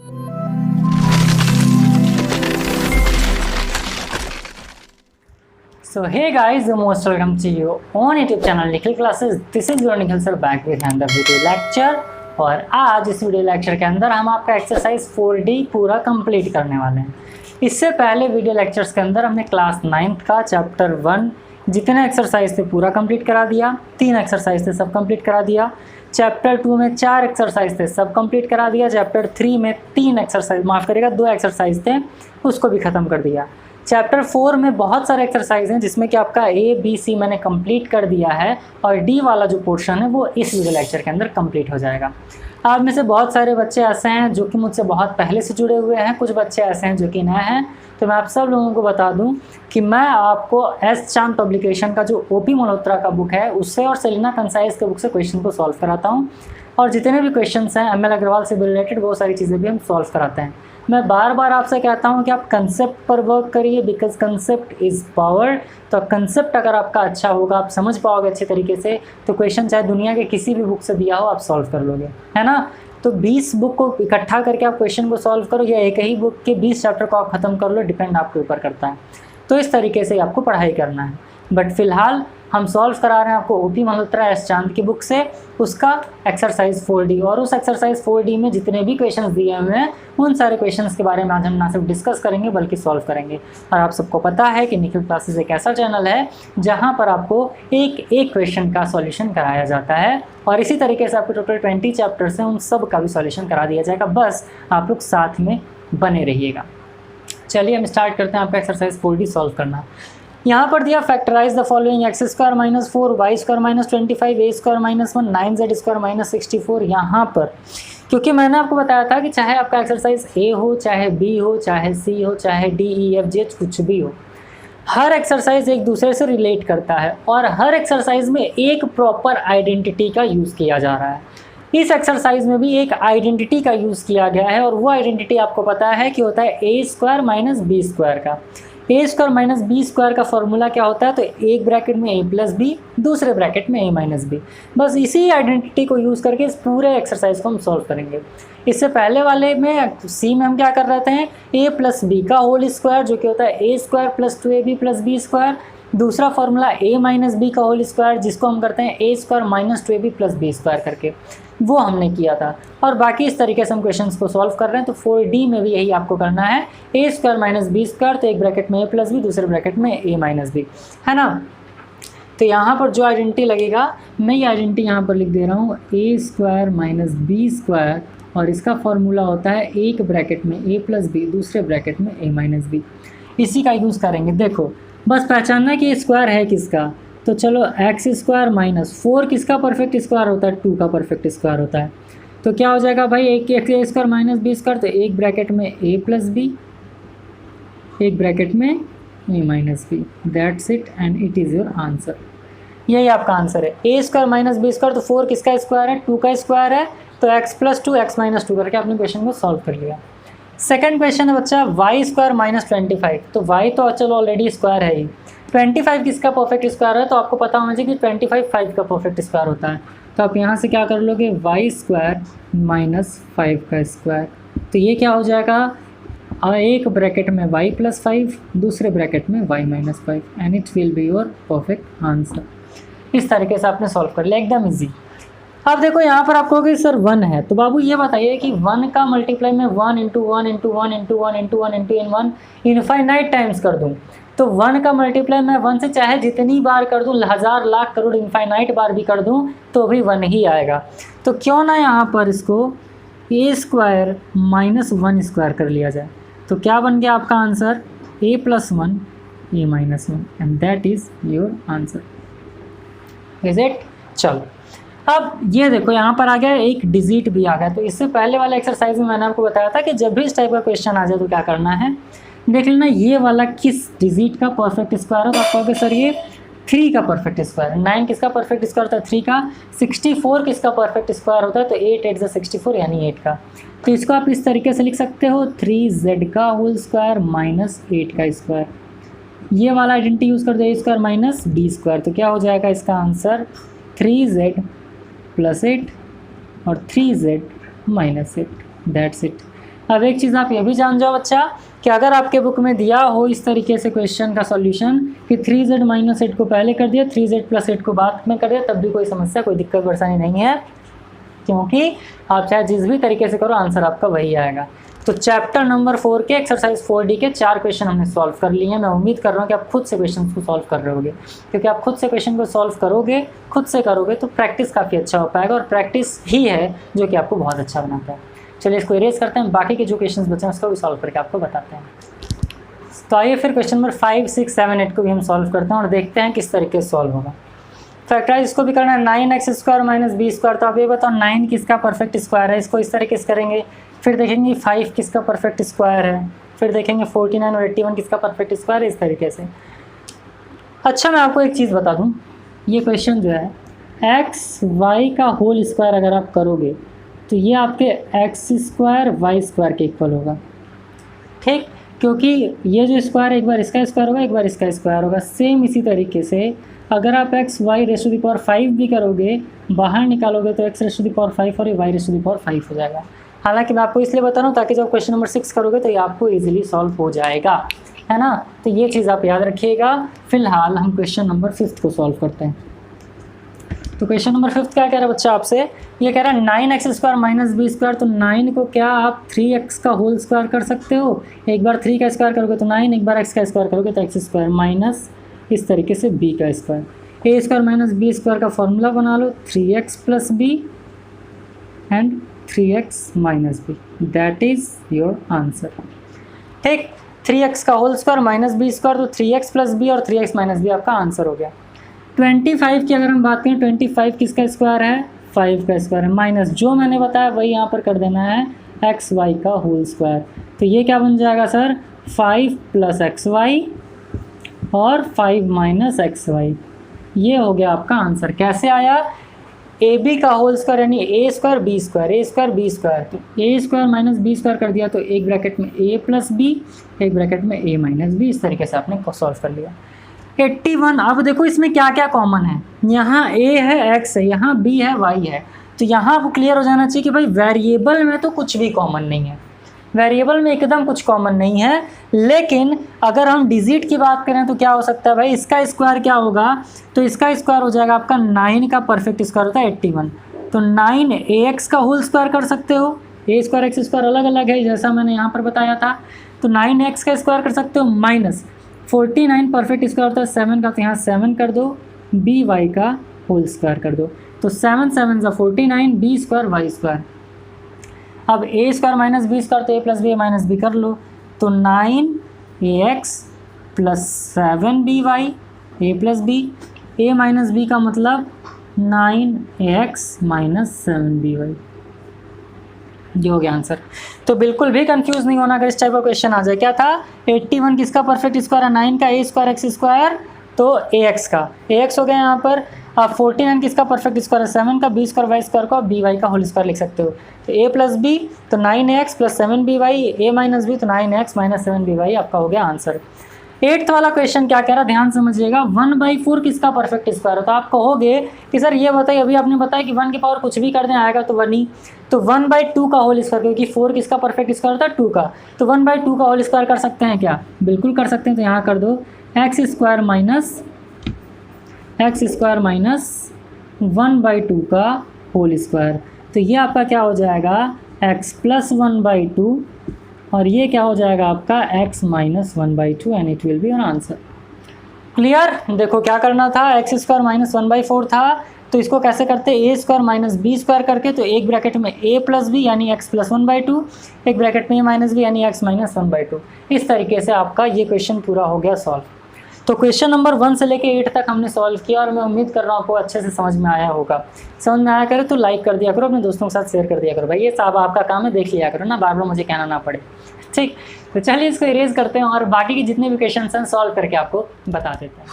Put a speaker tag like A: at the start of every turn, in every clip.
A: So hey guys, you're most welcome to you on YouTube channel Nikhil Classes. This is your Nikhil sir back with another video lecture. और आज इस video lecture के अंदर हम आपका exercise 4D पूरा complete करने वाले हैं। इससे पहले वीडियो लेक्चर्स के अंदर हमने क्लास 9th का चैप्टर 1 जितने एक्सरसाइज थे पूरा कंप्लीट करा दिया, 3 एक्सरसाइज थे सब कंप्लीट करा दिया। चैप्टर 2 में 4 एक्सरसाइज थे सब कंप्लीट करा दिया। चैप्टर 3 में 3 एक्सरसाइज माफ़ करिएगा 2 एक्सरसाइज थे उसको भी ख़त्म कर दिया। चैप्टर 4 में बहुत सारे एक्सरसाइज हैं जिसमें कि आपका A, B, C मैंने कंप्लीट कर दिया है और D वाला जो पोर्शन है वो इस वीडियो लेक्चर के अंदर कंप्लीट हो जाएगा। आप में से बहुत सारे बच्चे ऐसे हैं जो कि मुझसे बहुत पहले से जुड़े हुए हैं, कुछ बच्चे ऐसे हैं जो कि नए हैं। तो मैं आप सब लोगों को बता दूं कि मैं आपको एस चांद पब्लिकेशन का जो OP मल्होत्रा का बुक है उससे और सेलिना कंसाइज के बुक से क्वेश्चन को सॉल्व कराता हूँ। और जितने भी क्वेश्चंस हैं ML अग्रवाल से रिलेटेड वो सारी चीज़ें भी हम सॉल्व कराते हैं। मैं बार बार आपसे कहता हूं कि आप कंसेप्ट पर वर्क करिए, बिकॉज कंसेप्ट इज़ पावर। तो कंसेप्ट अगर आपका अच्छा होगा, आप समझ पाओगे अच्छे तरीके से, तो क्वेश्चन चाहे दुनिया के किसी भी बुक से दिया हो आप सॉल्व कर लोगे, है ना। तो 20 बुक को इकट्ठा करके आप क्वेश्चन को सॉल्व करो या एक ही बुक के 20 चैप्टर को आप ख़त्म कर लो, डिपेंड आपके ऊपर करता है। तो इस तरीके से आपको पढ़ाई करना है। बट फिलहाल हम सॉल्व करा रहे हैं आपको OP मल्होत्रा एस चांद की बुक से उसका एक्सरसाइज 4D। और उस एक्सरसाइज 4D में जितने भी क्वेश्चंस दिए हुए हैं उन सारे क्वेश्चंस के बारे में आज हम ना सिर्फ डिस्कस करेंगे बल्कि सॉल्व करेंगे। और आप सबको पता है कि निखिल क्लासेस एक ऐसा चैनल है जहां पर आपको एक एक क्वेश्चन का सॉल्यूशन कराया जाता है और इसी तरीके से आपको टोटल 20 चैप्टर्स हैं उन सब का भी सॉल्यूशन करा दिया जाएगा। बस आप लोग साथ में बने रहिएगा। चलिए हम स्टार्ट करते हैं आपका एक्सरसाइज 4D सॉल्व करना। यहाँ पर दिया factorise the following x² - 4 y² - 25 a² - 1 9z² - 64। यहाँ पर क्योंकि मैंने आपको बताया था कि चाहे आपका एक्सरसाइज A हो, चाहे B हो, चाहे C हो, चाहे D, E, F, G कुछ भी हो, हर एक्सरसाइज एक दूसरे से रिलेट करता है और हर एक्सरसाइज में एक प्रॉपर आइडेंटिटी का यूज़ किया जा रहा है। इस एक्सरसाइज में भी एक आइडेंटिटी का यूज़ किया गया है और वो आइडेंटिटी आपको पता है कि होता है a² - b² का। a² - b² का फॉर्मूला क्या होता है? तो एक ब्रैकेट में a + b, दूसरे ब्रैकेट में a - b। बस इसी आइडेंटिटी को यूज़ करके इस पूरे एक्सरसाइज को हम सॉल्व करेंगे। इससे पहले वाले में C में हम क्या कर रहे थे? a + b का होल स्क्वायर जो कि होता है a² + 2ab + b²। दूसरा फॉर्मूला a - b का होल स्क्वायर जिसको हम करते हैं a² - 2ab + b² करके, वो हमने किया था। और बाकी इस तरीके से हम क्वेश्चंस को सॉल्व कर रहे हैं। तो 4D में भी यही आपको करना है, a² - b², तो एक ब्रैकेट में a + b, दूसरे ब्रैकेट में a - b, है ना। तो यहाँ पर जो आइडेंटिटी लगेगा मैं ये आइडेंटिटी यहाँ पर लिख दे रहा हूँ a² - b² और इसका फॉर्मूला होता है एक ब्रैकेट में a + b, दूसरे ब्रैकेट में a - b। इसी का यूज़ करेंगे। देखो बस पहचानना है कि स्क्वायर है किसका। तो चलो x² - 4 किसका परफेक्ट स्क्वायर होता है? 2 का परफेक्ट स्क्वायर होता है। तो क्या हो जाएगा भाई? एक a² - b², तो एक ब्रैकेट में a + b, एक ब्रैकेट में a - b। That's it and it is your answer. यही आपका आंसर है। a² - b², तो 4 किसका स्क्वायर है? 2 का स्क्वायर है। तो x + 2 x - 2 करके आपने क्वेश्चन को सॉल्व कर लिया। सेकंड क्वेश्चन है बच्चा y² - 25। तो y तो चलो ऑलरेडी स्क्वायर है ही। 25 किसका परफेक्ट स्क्वायर है? तो आपको पता होना चाहिए कि 25 5 का परफेक्ट स्क्वायर होता है। तो आप यहाँ से क्या कर लोगे? y² - 5 का स्क्वायर। तो ये क्या हो जाएगा? एक ब्रैकेट में y + 5, दूसरे ब्रैकेट में y - 5 and it will be your perfect answer. इस तरीके से आपने सॉल्व कर लिया, एकदम ईजी। अब देखो यहाँ पर आपको कि सर 1 है, तो बाबू ये बताइए कि 1 का मल्टीप्लाई में 1 × 1 × 1 × 1 × 1 × 1 इनफाइनाइट टाइम्स कर दूँ तो 1 का मल्टीप्लाई मैं 1 से चाहे जितनी बार कर दूँ, 1000 लाख करोड़ इनफाइनाइट बार भी कर दूँ तो भी 1 ही आएगा। तो क्यों ना यहाँ पर इसको a² - 1² कर लिया जाए। तो क्या बन गया आपका answer? a + 1 a - 1 and that is your answer. Is it? चलो अब ये देखो यहाँ पर आ गया एक डिजिट भी आ गया। तो इससे पहले वाला एक्सरसाइज में मैंने आपको बताया था कि जब भी इस टाइप का क्वेश्चन आ जाए तो क्या करना है, देख लेना ये वाला किस डिजिट का परफेक्ट स्क्वायर है। तो आप कहोगे सर ये 3 का परफेक्ट स्क्वायर है। 9 किसका परफेक्ट स्क्वायर होता है? 3 का। 64 किसका परफेक्ट स्क्वायर होता है? तो 8 8 × 64 यानी 8 का। तो इसको आप इस तरीके से लिख सकते हो 3z का होल स्क्वायर - 8 का स्क्वायर। ये वाला आइडेंटिटी यूज़ कर दो a² - b²। तो क्या हो जाएगा इसका आंसर? 3z + 8 और 3z - 8। That's it. अब एक चीज़ आप ये भी जान जाओ बच्चा कि अगर आपके बुक में दिया हो इस तरीके से क्वेश्चन का सॉल्यूशन कि 3z - 8 को पहले कर दिया, 3z + 8 को बाद में कर दिया, तब भी कोई समस्या, कोई दिक्कत परेशानी नहीं है, क्योंकि आप चाहे जिस भी तरीके से करो आंसर आपका वही आएगा। तो चैप्टर नंबर 4 के एक्सरसाइज 4D के 4 क्वेश्चन हमने सॉल्व कर लिए हैं। मैं उम्मीद कर रहा हूँ कि आप खुद से क्वेश्चन को सॉल्व कर रहे होगे, क्योंकि आप खुद से क्वेश्चन को सॉल्व करोगे, खुद से करोगे तो प्रैक्टिस काफ़ी अच्छा हो पाएगा, और प्रैक्टिस ही है जो कि आपको बहुत अच्छा बनाता है। चलिए इसको इरेज करते हैं, बाकी के जो क्वेश्चन बचे हैं उसको भी सॉल्व करके आपको बताते हैं। तो आइए फिर क्वेश्चन नंबर 5, 6, 7, 8 को भी हम सॉल्व करते हैं और देखते हैं किस तरीके से सॉल्व होगा। फैक्टराइज इसको भी करना है, 9x² - b²। तो आप ये बताओ 9 किसका परफेक्ट स्क्वायर है, इसको इस तरीके से करेंगे। फिर देखेंगे 5 किसका परफेक्ट स्क्वायर है, फिर देखेंगे 49 और 81 किसका परफेक्ट स्क्वायर है, इस तरीके से। अच्छा मैं आपको एक चीज़ बता दूं, ये क्वेश्चन जो है x y का होल स्क्वायर अगर आप करोगे तो ये आपके x² y² के इक्वल होगा, ठीक, क्योंकि ये जो स्क्वायर एक बार इसका स्क्वायर होगा, एक बार इसका स्क्वायर होगा। सेम इसी तरीके से अगर आप x(y)5 भी करोगे, बाहर निकालोगे तो x(5) और ये y(5) हो जाएगा। हालांकि मैं आपको इसलिए बता रहा हूँ ताकि जब क्वेश्चन नंबर 6 करोगे तो ये आपको इजीली सॉल्व हो जाएगा, है ना। तो ये चीज़ आप याद रखिएगा। फिलहाल हम क्वेश्चन नंबर 5 को सॉल्व करते हैं। तो क्वेश्चन नंबर 5 क्या कह रहा है बच्चा आपसे, ये कह रहा है 9x² - b²। तो 9 को क्या आप 3x का होल स्क्वायर कर सकते हो, एक बार 3 का स्क्वायर करोगे तो 9, एक बार x का स्क्वायर करोगे तो x² माइनस इस तरीके से b का स्क्वायर। a² - b² का फॉर्मूला बना लो, 3x + b and 3x - b, that is your answer, ठीक। 3x का होल स्क्वायर माइनस b², तो 3x + b और 3x - b आपका आंसर हो गया। 25 की अगर हम बात करें, 25 किसका स्क्वायर है, 5 का स्क्वायर है, माइनस जो मैंने बताया वही यहाँ पर कर देना है, xy का होल स्क्वायर। तो ये क्या बन जाएगा सर, 5 + xy और 5 - xy, ये हो गया आपका आंसर। कैसे आया, AB का होल स्क्वायर यानी a² b², तो a² - b² कर दिया तो एक ब्रैकेट में a + b, एक ब्रैकेट में a - b, इस तरीके से आपने सॉल्व कर लिया। 81, अब देखो इसमें क्या क्या कॉमन है, यहाँ a है, x है, यहाँ b है, y है। तो यहाँ आपको क्लियर हो जाना चाहिए कि भाई वेरिएबल में तो कुछ भी कॉमन नहीं है, वेरिएबल में एकदम कुछ कॉमन नहीं है। लेकिन अगर हम डिजिट की बात करें तो क्या हो सकता है भाई, इसका स्क्वायर क्या होगा, तो इसका स्क्वायर हो जाएगा आपका 9 का परफेक्ट स्क्वायर होता है 81। तो 9ax का होल स्क्वायर कर सकते हो, a² x² अलग अलग है जैसा मैंने यहाँ पर बताया था। तो 9x का स्क्वायर कर सकते हो, माइनस 49 परफेक्ट स्क्वायर होता है 7 का, तो यहाँ 7 कर दो, by का होल स्क्वायर कर दो। तो 7 7 = 49, b² y²। अब a² - b² तो a + b - b कर लो, तो 9ax + 7by a + b, a - b का मतलब 9ax - 7by, ये हो गया आंसर। तो बिल्कुल भी कंफ्यूज नहीं होना अगर इस टाइप का क्वेश्चन आ जाए। क्या था, 81 किसका परफेक्ट स्क्वायर है, 9 का a² x², तो ax का, ax हो गया यहाँ पर। आप 49 किसका परफेक्ट स्क्वायर है, 7 का, b² y² को आप by का होल स्क्वायर लिख सकते हो। तो a + b तो 9ax + 7by, a - b तो 9x - 7by आपका हो गया आंसर। 8th वाला क्वेश्चन क्या कह रहा है, ध्यान समझिएगा, 1/4 किसका परफेक्ट स्क्वायर है। तो आप कहोगे कि सर ये बताइए, अभी आपने बताया कि 1 की पावर कुछ भी कर दें आएगा तो 1 ही, तो 1/2 का होल स्क्वायर, क्योंकि 4 किसका परफेक्ट स्क्वायर होता है 2 का, तो 1/2 का होल स्क्वायर कर सकते हैं क्या, बिल्कुल कर सकते हैं। तो यहाँ कर दो x² - 1/2 का होल स्क्वायर, तो ये आपका क्या हो जाएगा, x + 1/2 और ये क्या हो जाएगा आपका x - 1/2 and it will be your answer. Clear, देखो क्या करना था, x² - 1/4 था, तो इसको कैसे करते, a² - b² करके, तो एक ब्रैकेट में a + b यानी x + 1/2, एक ब्रैकेट में a - b यानी x - 1/2। इस तरीके से आपका ये क्वेश्चन पूरा हो गया सॉल्व। तो क्वेश्चन नंबर 1 से लेके 8 तक हमने सॉल्व किया और मैं उम्मीद कर रहा हूँ आपको अच्छे से समझ में आया होगा। समझ में आया करे तो लाइक कर दिया करो, अपने दोस्तों के साथ शेयर कर दिया करो भाई, ये साहब आपका काम है, देख लिया करो ना, बार बार मुझे कहना ना पड़े, ठीक। तो चलिए इसको इरेज करते हैं और बाकी के जितने भी क्वेश्चन हैं सॉल्व करके आपको बता देते हैं।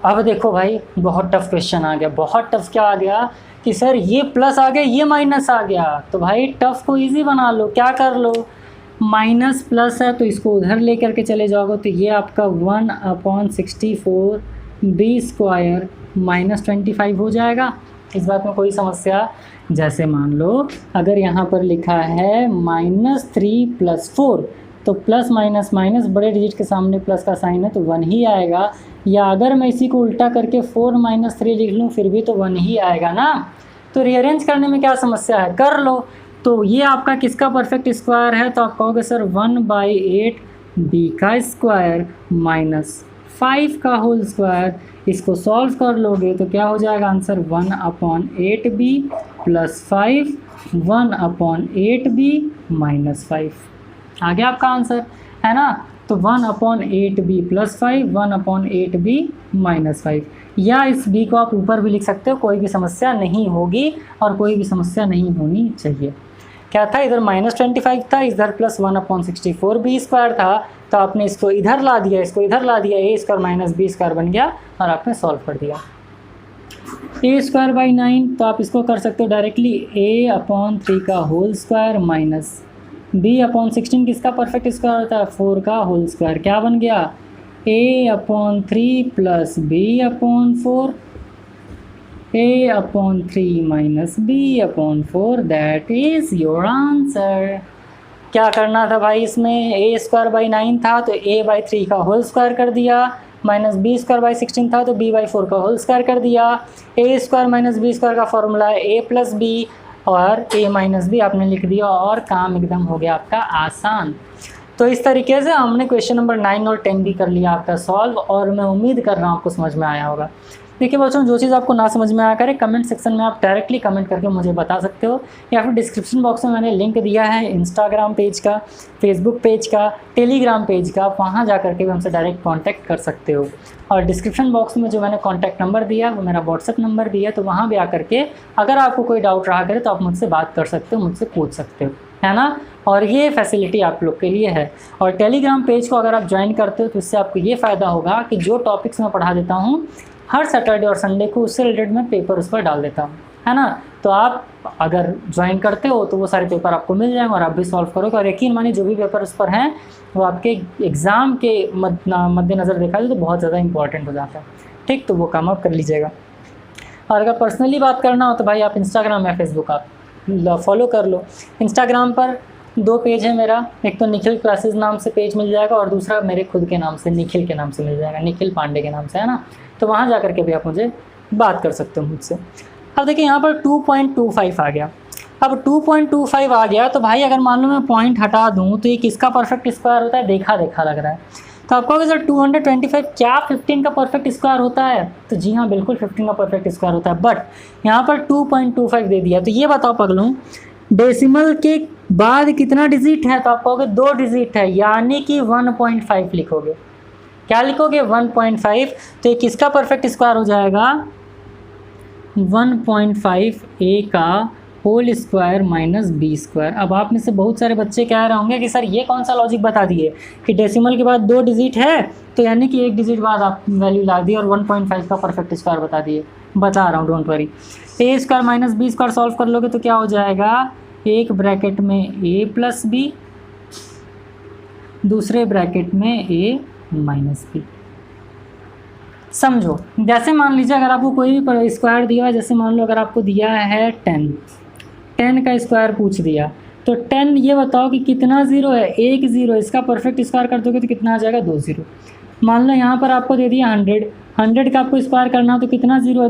A: अब देखो भाई बहुत टफ क्वेश्चन आ गया, बहुत टफ। क्या आ गया कि सर ये प्लस आ गया, ये माइनस आ गया, तो भाई टफ को ईजी बना लो। क्या कर लो, माइनस प्लस है तो इसको उधर लेकर के चले जाओगे, तो ये आपका 1/64 b² - 25 हो जाएगा। इस बात में कोई समस्या? जैसे मान लो अगर यहाँ पर लिखा है -3 + 4, तो प्लस माइनस माइनस बड़े डिजिट के सामने प्लस का साइन है तो 1 ही आएगा। या अगर मैं इसी को उल्टा करके 4 - 3 लिख लूँ फिर भी तो 1 ही आएगा ना। तो रीअरेंज करने में क्या समस्या है, कर लो। तो ये आपका किसका परफेक्ट स्क्वायर है? तो आप कहोगे सर 1/8 b का स्क्वायर -5 का होल स्क्वायर। इसको सॉल्व कर लोगे तो क्या हो जाएगा आंसर? 1/8b + 5 1/8b - 5 आ गया आपका आंसर, है ना। तो 1/8b + 5 1/8b - 5, या इस b को आप ऊपर भी लिख सकते हो, कोई भी समस्या नहीं होगी और कोई भी समस्या नहीं होनी चाहिए। क्या था, इधर -25 था, इधर प्लस 1/64 b स्क्वायर था, तो आपने इसको इधर ला दिया, इसको इधर ला दिया, a² - b² बन गया और आपने सॉल्व कर दिया। a²/9 तो आप इसको कर सकते हो डायरेक्टली, a/3 का होल स्क्वायर माइनस b/16 किसका परफेक्ट स्क्वायर होता है? 4 का होल स्क्वायर। क्या बन गया? a/3 + b/4 a/3 - b/4 that is your answer. क्या करना था भाई इसमें? a²/9 था तो a/3 का होल स्क्वायर कर दिया, माइनस b²/16 था तो b/4 का होल स्क्वायर कर दिया। a² - b² का फॉर्मूला है a + b और a - b आपने लिख दिया और काम एकदम हो गया आपका आसान। तो इस तरीके से हमने क्वेश्चन नंबर 9 और 10 भी कर लिया आपका सॉल्व, और मैं उम्मीद कर रहा हूँ आपको समझ में आया होगा। देखिए बच्चों, जो चीज़ आपको ना समझ में आया करे कमेंट सेक्शन में आप डायरेक्टली कमेंट करके मुझे बता सकते हो, या फिर डिस्क्रिप्शन बॉक्स में मैंने लिंक दिया है इंस्टाग्राम पेज का, फेसबुक पेज का, टेलीग्राम पेज का, वहाँ जा करके भी हमसे डायरेक्ट कांटेक्ट कर सकते हो। और डिस्क्रिप्शन बॉक्स में जो मैंने कॉन्टैक्ट नंबर दिया वो मेरा व्हाट्सअप नंबर भी है, तो वहाँ भी आकर के अगर आपको कोई डाउट रहा करे तो आप मुझसे बात कर सकते हो, मुझसे पूछ सकते हो, है ना। और ये फैसिलिटी आप लोग के लिए है। और टेलीग्राम पेज को अगर आप ज्वाइन करते हो तो इससे आपको ये फ़ायदा होगा कि जो टॉपिक्स मैं पढ़ा देता हूँ हर सैटरडे और संडे को उससे रिलेटेड मैं पेपर उस पर डाल देता हूँ, है ना। तो आप अगर ज्वाइन करते हो तो वो सारे पेपर आपको मिल जाएंगे और आप भी सॉल्व करोगे, और यकीन मानिए जो भी पेपर उस पर हैं वो आपके एग्ज़ाम के मद्देनज़र देखा जाए तो बहुत ज़्यादा इंपॉर्टेंट हो जाता है। ठीक, तो वो काम आप कर लीजिएगा। और अगर पर्सनली बात करना हो तो भाई आप इंस्टाग्राम या फेसबुक आप फॉलो कर लो। इंस्टाग्राम पर 2 पेज है मेरा, एक तो निखिल क्लासेस नाम से पेज मिल जाएगा और दूसरा मेरे खुद के नाम से निखिल के नाम से मिल जाएगा, निखिल पांडे के नाम से, है ना। तो वहाँ जा करके भी आप मुझे बात कर सकते हो मुझसे। अब देखिए यहाँ पर 2.25 आ गया। अब 2.25 आ गया तो भाई अगर मान लो मैं पॉइंट हटा दूँ तो ये किसका परफेक्ट स्क्वायर होता है? देखा देखा लग रहा है। तो आप कहोगे सर 225 क्या 15 का परफेक्ट स्क्वायर होता है? तो जी हाँ, बिल्कुल 15 का परफेक्ट स्क्वायर होता है, बट यहाँ पर 2.25 दे दिया। तो ये बताओ पगलों, डेसिमल के बाद कितना डिजिट है? तो आप कहोगे 2 डिजिट है, यानी कि 1.5 लिखोगे। क्या लिखोगे? 1.5। तो ये किसका परफेक्ट स्क्वायर हो जाएगा? 1.5 a का होल स्क्वायर माइनस b²। अब आप में से बहुत सारे बच्चे कह रहे होंगे कि सर ये कौन सा लॉजिक बता दिए कि डेसिमल के बाद 2 डिजिट है तो यानी कि 1 डिजिट बाद आप वैल्यू ला दी और 1.5 का परफेक्ट स्क्वायर बता दिए। बता रहा हूँ, don't worry. a² minus b² solve कर लोगे तो क्या हो जाएगा? एक ब्रैकेट में a + b, दूसरे ब्रैकेट में a - b। समझो, जैसे मान लीजिए अगर आपको कोई भी स्क्वायर दिया है, जैसे मान लो अगर आपको दिया है 10 का स्क्वायर पूछ दिया, तो 10 ये बताओ कि कितना ज़ीरो है? 1 ज़ीरो। इसका परफेक्ट स्क्वायर कर दोगे तो कितना आ जाएगा? 2 ज़ीरो। मान लो यहाँ पर आपको दे दिया 100 का आपको स्क्वायर करना हो तो कितना ज़ीरो है?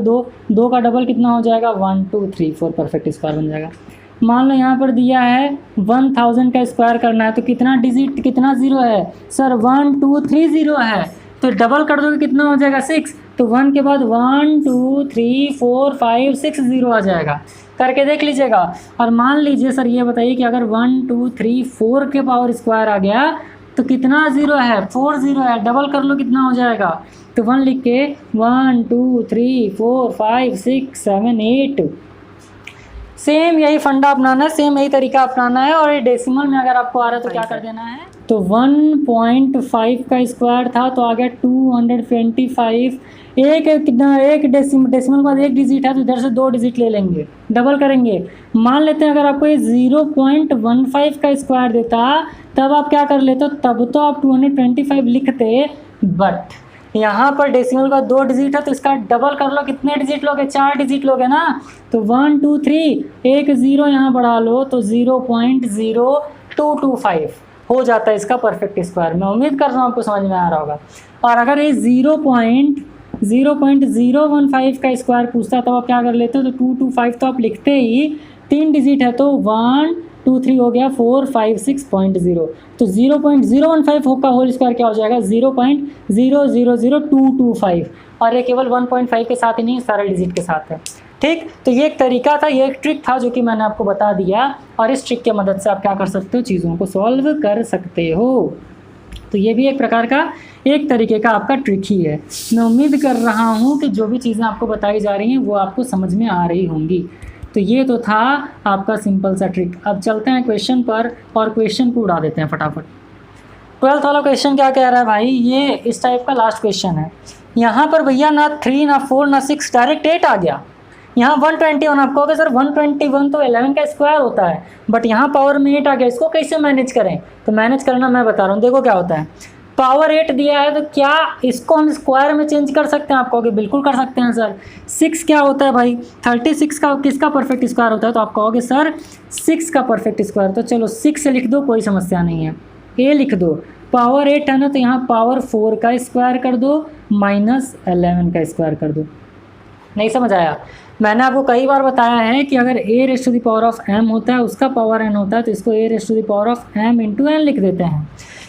A: 2 का डबल कितना हो जाएगा? 1 2 3 4 परफेक्ट स्क्वायर बन जाएगा। मान लो यहाँ पर दिया है 1000 का स्क्वायर करना है तो कितना डिजिट, कितना ज़ीरो है? सर 1 2 3 ज़ीरो है, तो डबल कर दोगे कितना हो जाएगा? 6। तो 1 के बाद 1 2 3 4 5 6 ज़ीरो आ जाएगा। करके देख लीजिएगा। और मान लीजिए सर ये बताइए कि अगर 1 2 3 4 के पावर स्क्वायर आ गया तो कितना ज़ीरो है? 4 ज़ीरो है। डबल कर लो कितना हो जाएगा? तो 1 लिख के 1 2 3 4 5 6 7 8। सेम यही फंडा अपनाना है, सेम यही तरीका अपनाना है। और ये डेसिमल में अगर आपको आ रहा है तो क्या कर देना है? तो 1.5 का स्क्वायर था तो आ गया 225। एक डेसिमल के बाद 1 डिजिट है तो इधर से 2 डिजिट ले लेंगे, डबल करेंगे। मान लेते हैं अगर आपको ये 0.15 का स्क्वायर देता तब आप क्या कर लेते? तब तो आप 225 लिखते, बट यहाँ पर डेसिमल का 2 डिजिट है तो इसका डबल कर लो, कितने डिजिट लोगे, 4 डिजिट लोगे ना, तो 1 2 3 एक 0 यहाँ बढ़ा लो तो 0.0225 हो जाता है इसका परफेक्ट स्क्वायर। मैं उम्मीद कर रहा हूँ आपको समझ में आ रहा होगा। और अगर ये 0.015 का स्क्वायर पूछता तब आप क्या कर लेते हो, तो 225 तो आप लिखते ही, 3 डिजिट है तो 1 2 3 हो गया 4 5 6.0, तो 0.015 का होल स्क्वायर क्या हो जाएगा, 0.000225, और ये केवल 1.5 के साथ ही नहीं, सारे डिजिट के साथ है। ठीक, तो ये एक तरीका था, ये एक ट्रिक था जो कि मैंने आपको बता दिया, और इस ट्रिक की मदद से आप क्या कर सकते हो, चीज़ों को सॉल्व कर सकते हो। तो ये भी एक प्रकार का, एक तरीके का आपका ट्रिक ही है। मैं उम्मीद कर रहा हूँ कि जो भी चीज़ें आपको बताई जा रही हैं वो आपको समझ में आ रही होंगी। तो ये तो था आपका सिंपल सा ट्रिक। अब चलते हैं क्वेश्चन पर और क्वेश्चन को उड़ा देते हैं फटाफट। 12th वाला क्वेश्चन क्या कह रहा है भाई, ये इस टाइप का लास्ट क्वेश्चन है। यहाँ पर भैया ना 3 ना 4 ना 6 डायरेक्ट 8 आ गया। यहाँ 121, आप कहोगे सर 121 तो 11 का स्क्वायर होता है, बट यहाँ पावर में 8 आ गया, इसको कैसे मैनेज करें। तो मैनेज करना मैं बता रहा हूँ, देखो क्या होता है, पावर 8 दिया है तो क्या इसको हम स्क्वायर में चेंज कर सकते हैं, आप कहोगे बिल्कुल कर सकते हैं सर। 6 क्या होता है भाई, 36 का किसका परफेक्ट स्क्वायर होता है, तो आप कहोगे सर 6 का परफेक्ट स्क्वायर। तो चलो 6 लिख दो, कोई समस्या नहीं है, ए लिख दो। पावर 8 है ना, तो यहाँ पावर 4 का स्क्वायर कर दो माइनस 11 का स्क्वायर कर दो। नहीं समझ आया, मैंने आपको कई बार बताया है कि अगर a raise to the power of m होता है, उसका पावर n होता है, तो इसको a raise to the power of m into n लिख देते हैं,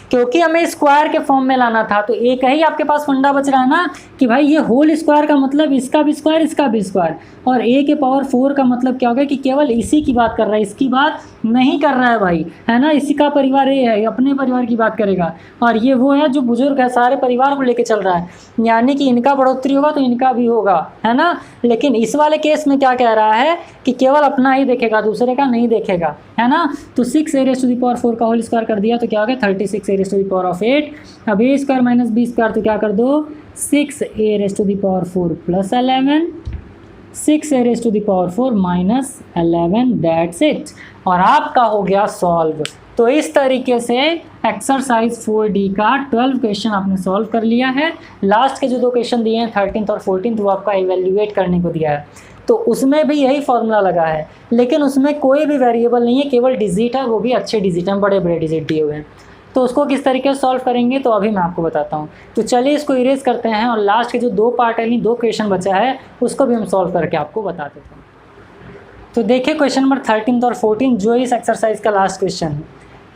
A: क्योंकि हमें स्क्वायर के फॉर्म में लाना था। तो एक ही आपके पास फंडा बच रहा है ना कि भाई ये होल स्क्वायर का मतलब इसका भी स्क्वायर, इसका भी स्क्वायर, और a के पावर 4 का मतलब क्या होगा कि केवल इसी की बात कर रहा है, इसकी बात नहीं कर रहा है भाई, है ना। इसी का परिवार ये है, अपने परिवार की बात करेगा, और ये वो है जो बुजुर्ग है, सारे परिवार को लेके चल रहा है, यानी कि इनका बढ़ोतरी होगा तो इनका भी होगा, है ना। लेकिन इस वाले केस में क्या कह रहा है कि केवल अपना ही देखेगा, दूसरे का नहीं देखेगा, है ना। तो 6 a raise to the power 4 का होल स्क्वायर कर दिया तो क्या हो गया 36 a raise to the power of 8। अब a square minus b square, तो क्या कर दो 6 a raise to the power 4 plus 11, 6 a raise to the power 4 minus 11, that's it, और आपका हो गया सॉल्व। तो इस तरीके से एक्सरसाइज 4D का 12 क्वेश्चन आपने सॉल्व कर लिया है। लास्ट के जो 2 क्वेश्चन दिए हैं 13th और 14th, वो आपका इवेल्युएट करने को दिया है, तो उसमें भी यही फॉर्मूला लगा है, लेकिन उसमें कोई भी वेरिएबल नहीं है, केवल डिजिट है, वो भी अच्छे डिजिट हैं, बड़े बड़े डिजिट दिए हुए हैं। तो उसको किस तरीके से सॉल्व करेंगे तो अभी मैं आपको बताता हूँ। तो चलिए इसको इरेज करते हैं, और लास्ट के जो 2 पार्ट यानी 2 क्वेश्चन बचा है उसको भी हम सॉल्व करके आपको बता देते हैं। तो देखिए क्वेश्चन नंबर 13 और 14 जो इस एक्सरसाइज का लास्ट क्वेश्चन है,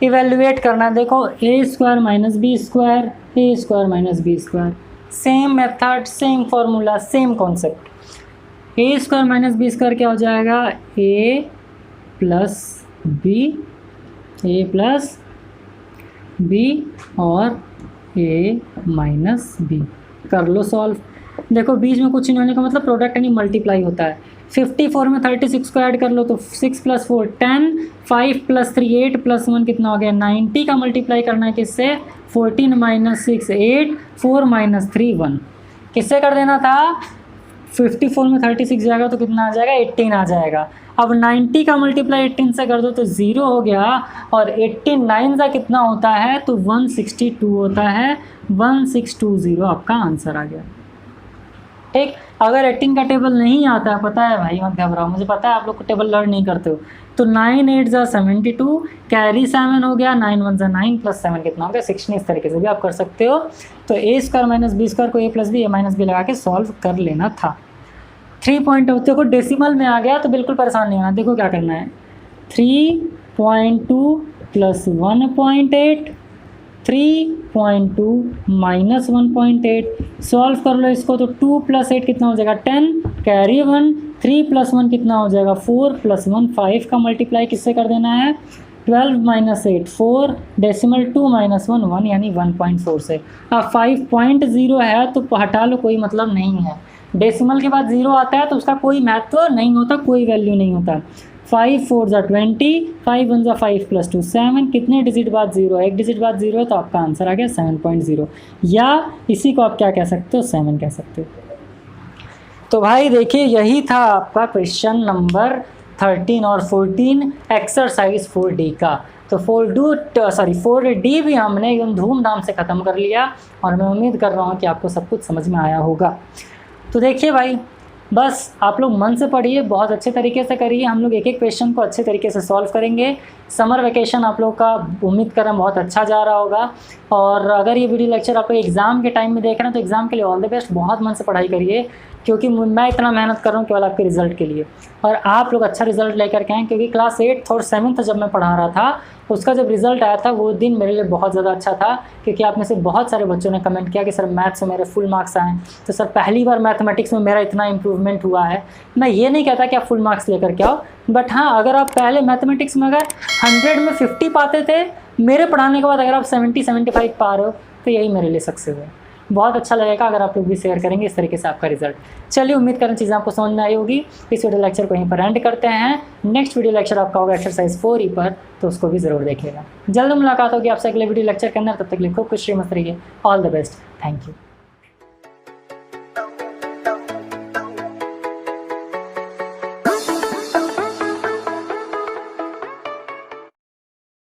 A: इवेल्युएट करना है। देखो a square minus B square, A square minus B square, same method, same formula, same concept. A square minus B square क्या हो जाएगा, a प्लस बी और a माइनस बी, कर लो सॉल्व। देखो बीच में कुछ नहीं होने का मतलब प्रोडक्ट यानी मल्टीप्लाई होता है। 54 में 36 को ऐड कर लो तो 6 + 4 10, 5 + 3 8 + 1 कितना हो गया 90 का मल्टीप्लाई करना है किससे, 14 - 6 8, 4 - 3 1, किससे कर देना था, 54 में 36 जाएगा तो कितना आ जाएगा 18 आ जाएगा। अब 90 का मल्टीप्लाई 18 से कर दो तो 0 हो गया, और 18 9 का कितना होता है तो 162 होता है, 1620 आपका आंसर आ गया। ठीक, अगर 18 का टेबल नहीं आता है, पता है भाई मत घबराओ, मुझे पता है आप लोग को टेबल लर्न नहीं करते हो, तो 9 8 = 72, कैरी 7 हो गया, 9 1 = 9 + 7 कितना हो गया 16। इस तरीके से भी आप कर सकते हो। तो a square minus B square को a plus B, a minus B लगा के सॉल्व कर लेना था। 3 पॉइंट देखो डेसिमल में आ गया तो बिल्कुल परेशान नहीं होना। देखो क्या करना है, 3.2 + 1.8, 3.2 - 1.8, सॉल्व कर लो इसको तो 2 + 8 कितना हो जाएगा 10, कैरी 1, 3 + 1 कितना हो जाएगा 4 + 1 5 का मल्टीप्लाई किससे कर देना है 12 - 8 4, डेसिमल 2 - 1 1 यानी 1.4 से। अब 5.0 है तो हटा लो, कोई मतलब नहीं है। डेसिमल के बाद 0 आता है तो उसका कोई महत्व नहीं होता, कोई वैल्यू नहीं होता। 5 4 = 20, 5 1 = 5 + 2 7, कितने डिजिट बाद 0 है, एक डिजिट बाद 0 है तो आपका आंसर आ गया 7.0, या इसी को आप क्या कह सकते हो 7 कह सकते हो। तो भाई देखिए यही था आपका क्वेश्चन नंबर 13 और 14 एक्सरसाइज 4D का। तो 4D भी हमने एकदम धूमधाम से ख़त्म कर लिया और मैं उम्मीद कर रहा हूँ कि आपको सब कुछ समझ में आया होगा। तो देखिए भाई, बस आप लोग मन से पढ़िए, बहुत अच्छे तरीके से करिए। हम लोग एक एक क्वेश्चन को अच्छे तरीके से सॉल्व करेंगे। समर वेकेशन आप लोग का उम्मीद कर रहे हैं बहुत अच्छा जा रहा होगा। और अगर ये वीडियो लेक्चर आप लोग एग्ज़ाम के टाइम में देख रहे हैं तो एग्ज़ाम के लिए ऑल द बेस्ट, बहुत मन से पढ़ाई करिए, क्योंकि मैं इतना मेहनत कर रहा हूँ केवल आपके रिज़ल्ट के लिए, और आप लोग अच्छा रिज़ल्ट लेकर के आएँ। क्योंकि क्लास 8th और 7th जब मैं पढ़ा रहा था, उसका जब रिज़ल्ट आया था वो दिन मेरे लिए बहुत ज़्यादा अच्छा था, क्योंकि आप में से बहुत सारे बच्चों ने कमेंट किया कि सर मैथ्स में मेरे फुल मार्क्स आए। तो सर पहली बार मैथमेटिक्स में मेरा इतना इंप्रूवमेंट हुआ है। मैं ये नहीं कहता कि आप फुल मार्क्स लेकर के आओ, बट हाँ, अगर आप पहले मैथमेटिक्स में अगर 100 में 50 पाते थे, मेरे पढ़ाने के बाद अगर आप 70-75 पा रहे हो, तो यही मेरे लिए सक्सेस है। बहुत अच्छा लगेगा अगर आप लोग भी शेयर करेंगे इस तरीके से आपका रिजल्ट। चलिए, उम्मीद करें चीज़ें आपको समझ में आई होगी। इस वीडियो लेक्चर को यहीं पर एंड करते हैं। नेक्स्ट वीडियो लेक्चर आपका होगा एक्सरसाइज 4E पर, तो उसको भी ज़रूर देखिएगा। जल्द मुलाकात होगी आपसे अगले वीडियो लेक्चर के अंदर। तब तक के लिए खूब खुश रहिए, मस्त रहिए। All the best. Thank you.